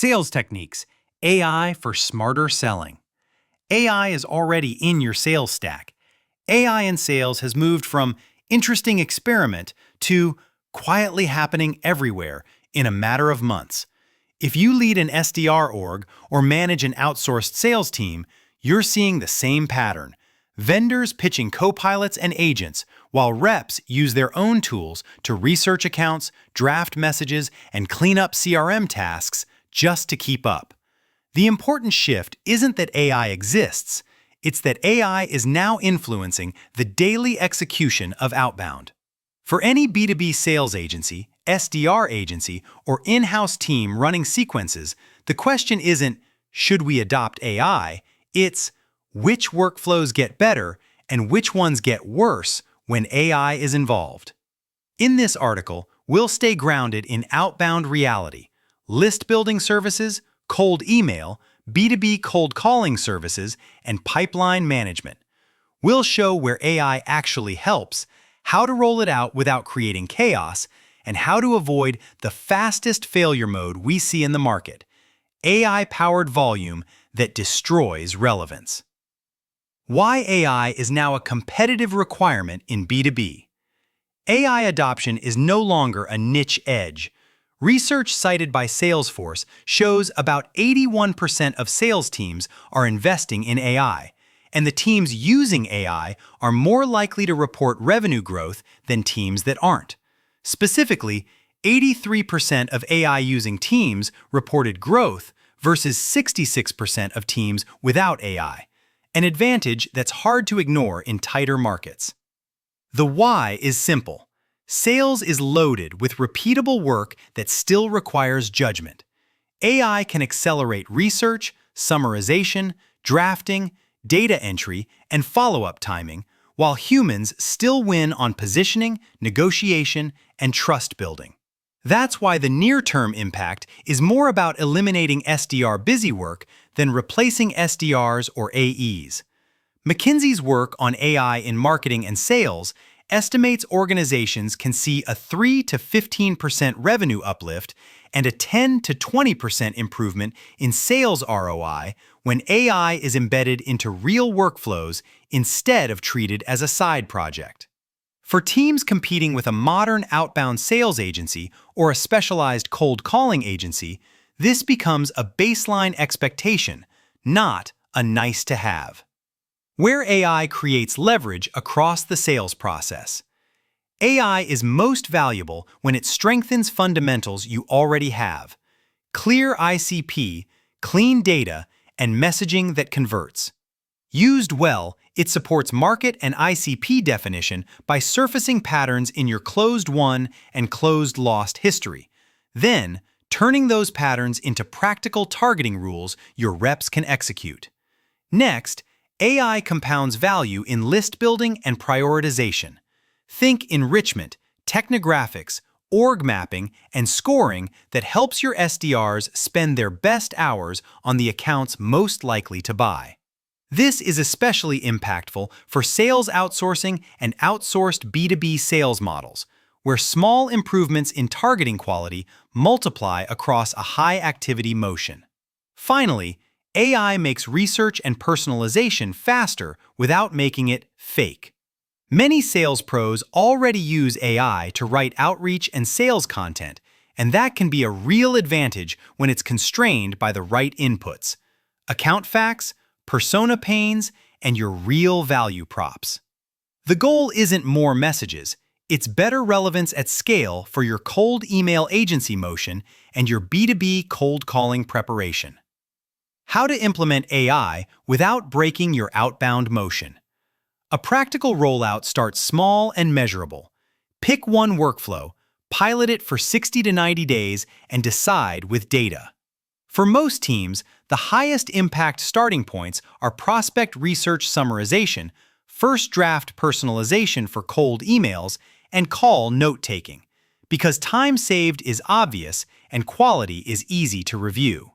Sales techniques, AI for smarter selling. AI is already in your sales stack. AI in sales has moved from interesting experiment to quietly happening everywhere in a matter of months. If you lead an SDR org or manage an outsourced sales team, you're seeing the same pattern. Vendors pitching co-pilots and agents, while reps use their own tools to research accounts, draft messages, and clean up CRM tasks just to keep up. The important shift isn't that AI exists, it's that AI is now influencing the daily execution of Outbound. For any B2B sales agency, SDR agency, or in-house team running sequences, the question isn't, should we adopt AI? It's, which workflows get better and which ones get worse when AI is involved? In this article, we'll stay grounded in outbound reality, list building services, cold email, B2B cold calling services, and pipeline management. We'll show where AI actually helps, how to roll it out without creating chaos, and how to avoid the fastest failure mode we see in the market, AI-powered volume that destroys relevance. Why AI is now a competitive requirement in B2B. AI adoption is no longer a niche edge. Research cited by Salesforce shows about 81% of sales teams are investing in AI, and the teams using AI are more likely to report revenue growth than teams that aren't. Specifically, 83% of AI-using teams reported growth versus 66% of teams without AI, an advantage that's hard to ignore in tighter markets. The why is simple. Sales is loaded with repeatable work that still requires judgment. AI can accelerate research, summarization, drafting, data entry, and follow-up timing, while humans still win on positioning, negotiation, and trust building. That's why the near-term impact is more about eliminating SDR busy work than replacing SDRs or AEs. McKinsey's work on AI in marketing and sales estimates organizations can see a 3 to 15% revenue uplift and a 10 to 20% improvement in sales ROI when AI is embedded into real workflows instead of treated as a side project. For teams competing with a modern outbound sales agency or a specialized cold calling agency, this becomes a baseline expectation, not a nice-to-have. Where AI creates leverage across the sales process. AI is most valuable when it strengthens fundamentals you already have: clear ICP, clean data, and messaging that converts. Used well, it supports market and ICP definition by surfacing patterns in your closed-won and closed-lost history, then turning those patterns into practical targeting rules your reps can execute. Next, AI compounds value in list building and prioritization. Think enrichment, technographics, org mapping, and scoring that helps your SDRs spend their best hours on the accounts most likely to buy. This is especially impactful for sales outsourcing and outsourced B2B sales models, where small improvements in targeting quality multiply across a high-activity motion. Finally, AI makes research and personalization faster without making it fake. Many sales pros already use AI to write outreach and sales content, and that can be a real advantage when it's constrained by the right inputs: account facts, persona pains, and your real value props. The goal isn't more messages, it's better relevance at scale for your cold email agency motion and your B2B cold calling preparation. How to implement AI without breaking your outbound motion. A practical rollout starts small and measurable. Pick one workflow, pilot it for 60 to 90 days, and decide with data. For most teams, the highest impact starting points are prospect research summarization, first draft personalization for cold emails, and call note-taking, because time saved is obvious and quality is easy to review.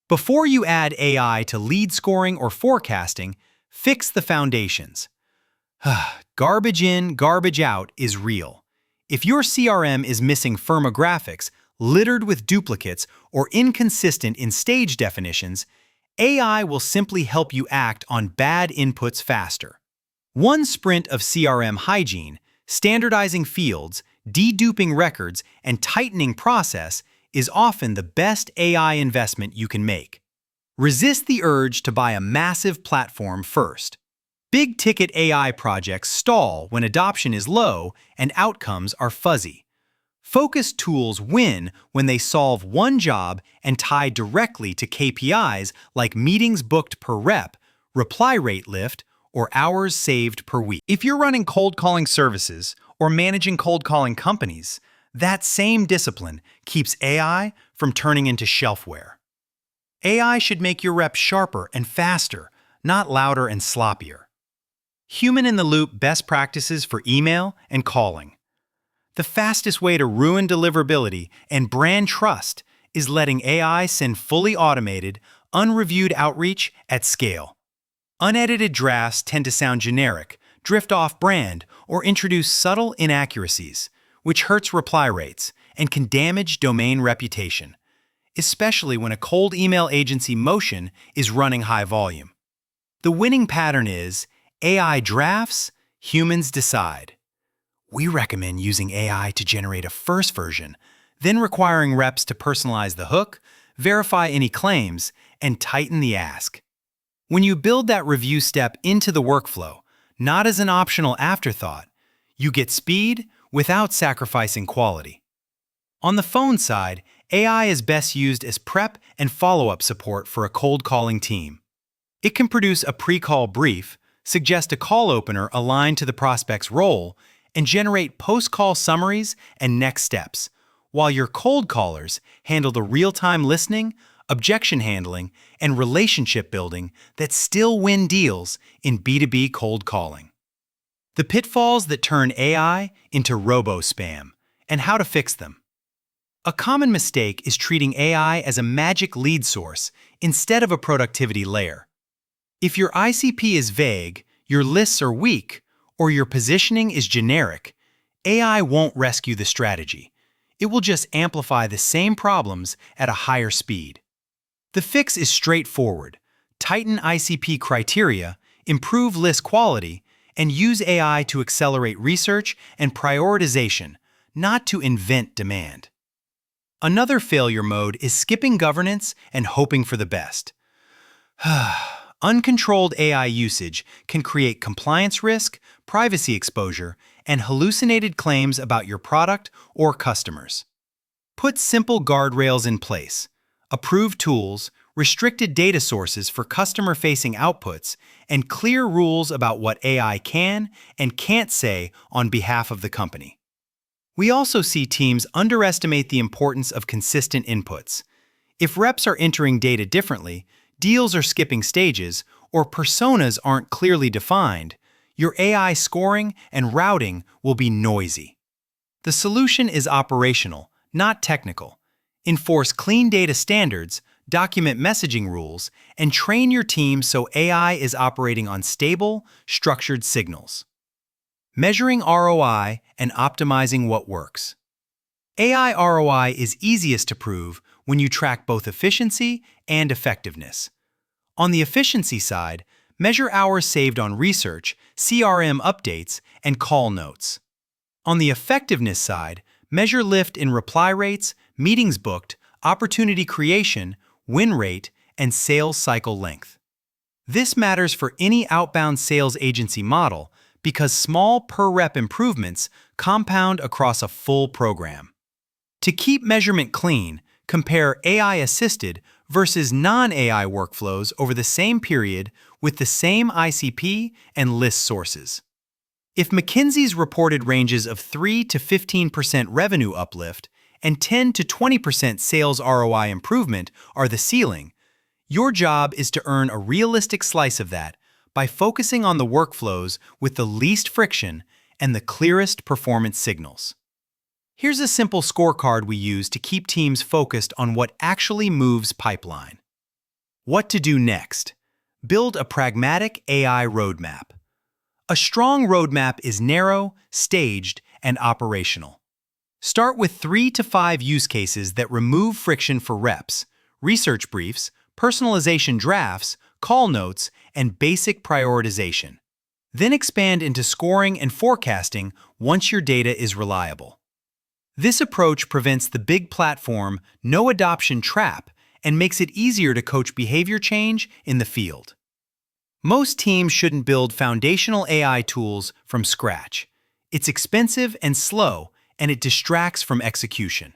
Before you add AI to lead scoring or forecasting, fix the foundations. Garbage in, garbage out is real. If your CRM is missing firmographics, littered with duplicates or inconsistent in stage definitions, AI will simply help you act on bad inputs faster. One sprint of CRM hygiene, standardizing fields, deduping records, and tightening process is often the best AI investment you can make. Resist the urge to buy a massive platform first. Big-ticket AI projects stall when adoption is low and outcomes are fuzzy. Focused tools win when they solve one job and tie directly to KPIs like meetings booked per rep, reply rate lift, or hours saved per week. If you're running cold calling services or managing cold calling companies, that same discipline keeps AI from turning into shelfware. AI should make your reps sharper and faster, not louder and sloppier. Human-in-the-loop best practices for email and calling. The fastest way to ruin deliverability and brand trust is letting AI send fully automated, unreviewed outreach at scale. Unedited drafts tend to sound generic, drift off brand, or introduce subtle inaccuracies, which hurts reply rates and can damage domain reputation, especially when a cold email agency motion is running high volume. The winning pattern is AI drafts, humans decide. We recommend using AI to generate a first version, then requiring reps to personalize the hook, verify any claims, and tighten the ask. When you build that review step into the workflow, not as an optional afterthought, you get speed without sacrificing quality. On the phone side, AI is best used as prep and follow-up support for a cold calling team. It can produce a pre-call brief, suggest a call opener aligned to the prospect's role, and generate post-call summaries and next steps, while your cold callers handle the real-time listening, objection handling, and relationship building that still win deals in B2B cold calling. The pitfalls that turn AI into Robo-Spam, and how to fix them. A common mistake is treating AI as a magic lead source instead of a productivity layer. If your ICP is vague, your lists are weak, or your positioning is generic, AI won't rescue the strategy. It will just amplify the same problems at a higher speed. The fix is straightforward. Tighten ICP criteria, improve list quality, and use AI to accelerate research and prioritization, not to invent demand. Another failure mode is skipping governance and hoping for the best. Uncontrolled AI usage can create compliance risk, privacy exposure, and hallucinated claims about your product or customers. Put simple guardrails in place, approved tools, restricted data sources for customer-facing outputs, and clear rules about what AI can and can't say on behalf of the company. We also see teams underestimate the importance of consistent inputs. If reps are entering data differently, deals are skipping stages, or personas aren't clearly defined, your AI scoring and routing will be noisy. The solution is operational, not technical. Enforce clean data standards, document messaging rules, and train your team so AI is operating on stable, structured signals. Measuring ROI and optimizing what works. AI ROI is easiest to prove when you track both efficiency and effectiveness. On the efficiency side, measure hours saved on research, CRM updates, and call notes. On the effectiveness side, measure lift in reply rates, meetings booked, opportunity creation, win rate, and sales cycle length. This matters for any outbound sales agency model because small per-rep improvements compound across a full program. To keep measurement clean, compare AI-assisted versus non-AI workflows over the same period with the same ICP and list sources. If McKinsey's reported ranges of 3 to 15% revenue uplift and 10 to 20% sales ROI improvement are the ceiling, your job is to earn a realistic slice of that by focusing on the workflows with the least friction and the clearest performance signals. Here's a simple scorecard we use to keep teams focused on what actually moves pipeline. What to do next? Build a pragmatic AI roadmap. A strong roadmap is narrow, staged, and operational. Start with 3 to 5 use cases that remove friction for reps: research briefs, personalization drafts, call notes, and basic prioritization. Then expand into scoring and forecasting once your data is reliable. This approach prevents the big platform, no adoption trap and makes it easier to coach behavior change in the field. Most teams shouldn't build foundational AI tools from scratch. It's expensive and slow, and it distracts from execution.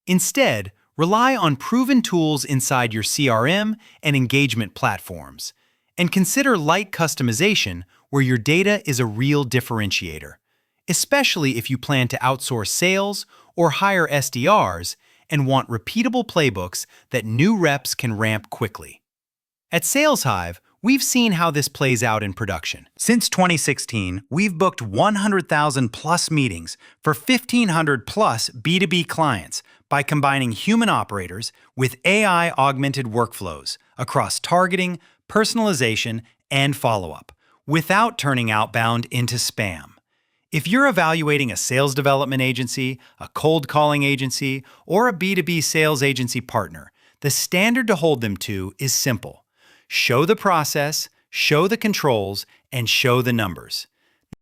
Instead, rely on proven tools inside your CRM and engagement platforms, and consider light customization where your data is a real differentiator, especially if you plan to outsource sales or hire SDRs and want repeatable playbooks that new reps can ramp quickly. At SalesHive, we've seen how this plays out in production. Since 2016, we've booked 100,000 plus meetings for 1,500 plus B2B clients by combining human operators with AI-augmented workflows across targeting, personalization, and follow-up, without turning outbound into spam. If you're evaluating a sales development agency, a cold calling agency, or a B2B sales agency partner, the standard to hold them to is simple. Show the process, show the controls, and show the numbers.